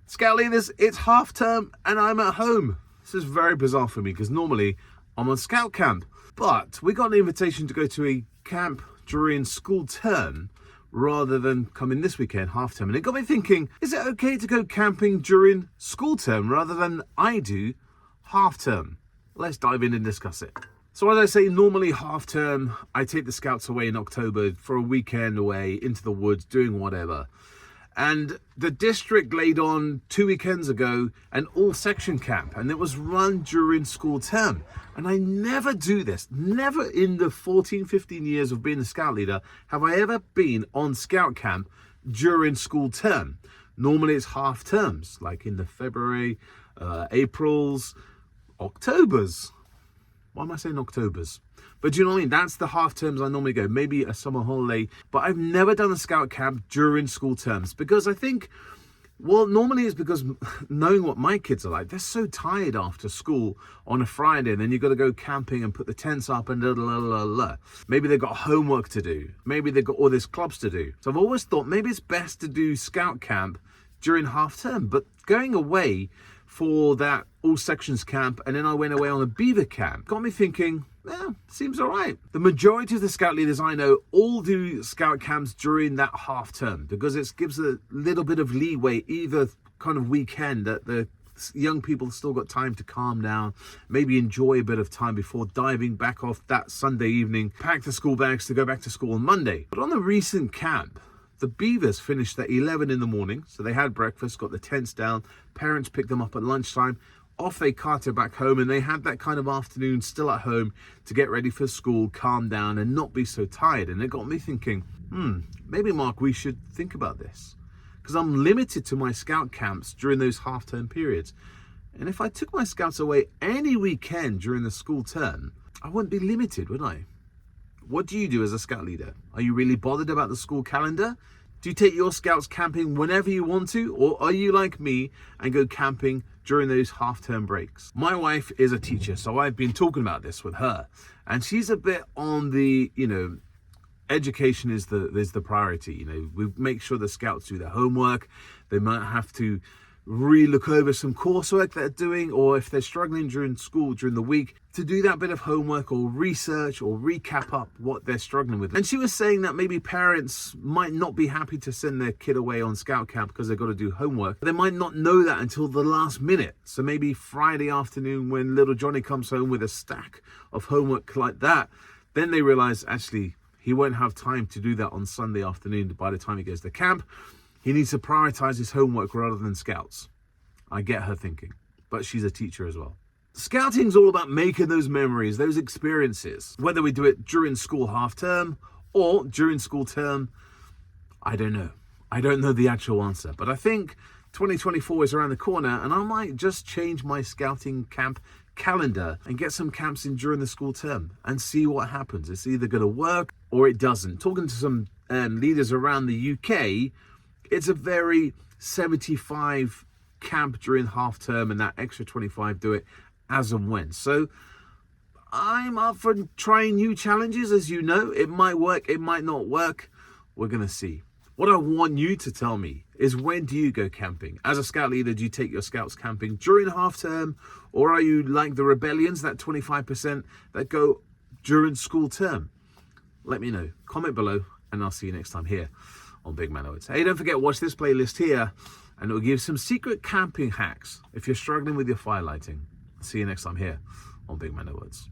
Scout leaders, it's half term and I'm at home. This is very bizarre for me because normally I'm on scout camp, but we got an invitation to go to a camp during school term rather than coming this weekend, half term. And it got me thinking, is it okay to go camping during school term rather than I do half term? Let's dive in and discuss it. So as I say, normally half term, I take the scouts away in October for a weekend away into the woods, doing whatever. And the district laid on 2 weekends ago an all-section camp, and it was run during school term. And I never do this. Never in the 14, 15 years of being a scout leader have I ever been on scout camp during school term. Normally it's half terms, like in the February, Aprils, Octobers. Why am I saying Octobers? But do you know what I mean? That's the half terms I normally go, maybe a summer holiday. But I've never done a scout camp during school terms because I think, well, normally it's because knowing what my kids are like, they're so tired after school on a Friday, and then you've got to go camping and put the tents up and maybe they've got homework to do. Maybe they've got all these clubs to do. So I've always thought maybe it's best to do scout camp during half term, but going away for that all sections camp, and then I went away on a beaver camp, got me thinking, seems all right. The majority of the scout leaders I know all do scout camps during that half term because it gives a little bit of leeway, either kind of weekend that the young people still got time to calm down, maybe enjoy a bit of time before diving back off that Sunday evening, pack the school bags to go back to school on Monday. But on the recent camp, the beavers finished at 11 in the morning, so they had breakfast, got the tents down, parents picked them up at lunchtime, off they carted back home, and they had that kind of afternoon still at home to get ready for school, calm down and not be so tired. And it got me thinking, maybe Mark, we should think about this, because I'm limited to my scout camps during those half-term periods. And if I took my scouts away any weekend during the school term, I wouldn't be limited, would I? What do you do as a scout leader? Are you really bothered about the school calendar? Do you take your scouts camping whenever you want to? Or are you like me and go camping during those half-term breaks? My wife is a teacher, so I've been talking about this with her. And she's a bit on the, education is the priority. We make sure the scouts do their homework. They might have to re-look over some coursework they're doing, or if they're struggling during school during the week, to do that bit of homework or research or recap up what they're struggling with. And she was saying that maybe parents might not be happy to send their kid away on scout camp because they've got to do homework. They might not know that until the last minute. So maybe Friday afternoon when little Johnny comes home with a stack of homework like that, then they realize actually he won't have time to do that on Sunday afternoon by the time he goes to camp. He needs to prioritize his homework rather than scouts. I get her thinking, but she's a teacher as well. Scouting's all about making those memories, those experiences. Whether we do it during school half term or during school term, I don't know. I don't know the actual answer, but I think 2024 is around the corner and I might just change my scouting camp calendar and get some camps in during the school term and see what happens. It's either going to work or it doesn't. Talking to some leaders around the UK, it's a very 75 camp during half term and that extra 25 do it as and when. So I'm up for trying new challenges. As you know, it might work, it might not work. We're going to see. What I want you to tell me is, when do you go camping? As a scout leader, do you take your scouts camping during half term, or are you like the rebellions, that 25% that go during school term? Let me know. Comment below and I'll see you next time here on Big Man Awards. Hey, don't forget, watch this playlist here and it'll give some secret camping hacks if you're struggling with your fire lighting. See you next time here on Big Man Awards.